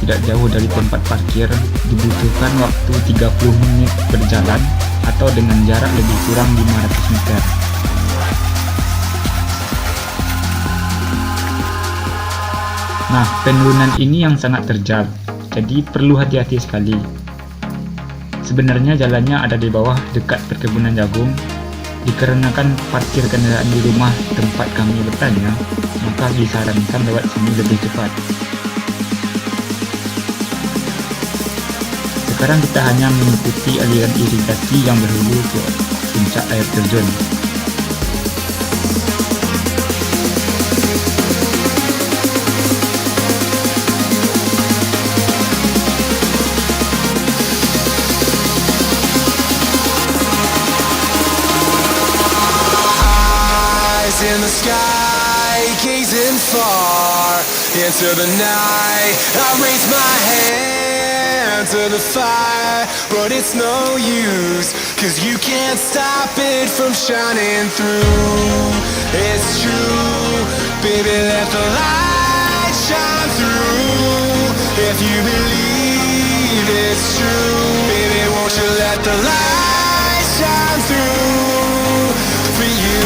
tidak jauh dari tempat parkir dibutuhkan waktu 30 menit berjalan atau dengan jarak lebih kurang 500 meter. Nah, penurunan ini yang sangat terjal, jadi perlu hati-hati sekali. Sebenarnya jalannya ada di bawah dekat perkebunan jagung. Dikarenakan parkir kendaraan di rumah tempat kami bertanya, maka disarankan lewat sini lebih cepat. Sekarang kita hanya mengikuti aliran irigasi yang berhulu ke puncak air terjun. In the sky, gazing far into the night, I raise my hand to the fire, but it's no use, 'cause you can't stop it from shining through. It's true, baby, let the light shine through. If you believe it's true, baby, won't you let the light shine through for you.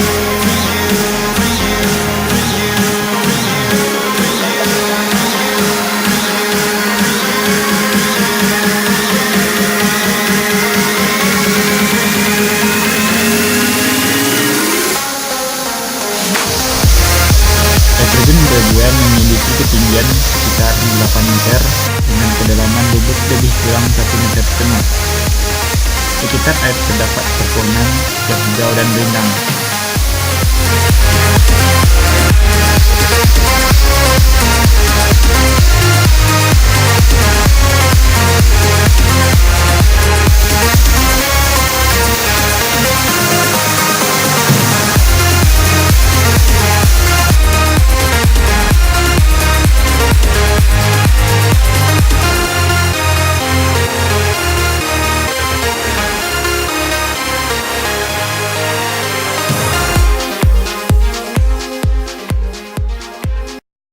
Terjun Breguet memiliki ketinggian sekitar 8 meter dengan kedalaman lubuk lebih kurang 1,5 meter. Sekitar air terdapat pepohonan yang hijau dan rindang.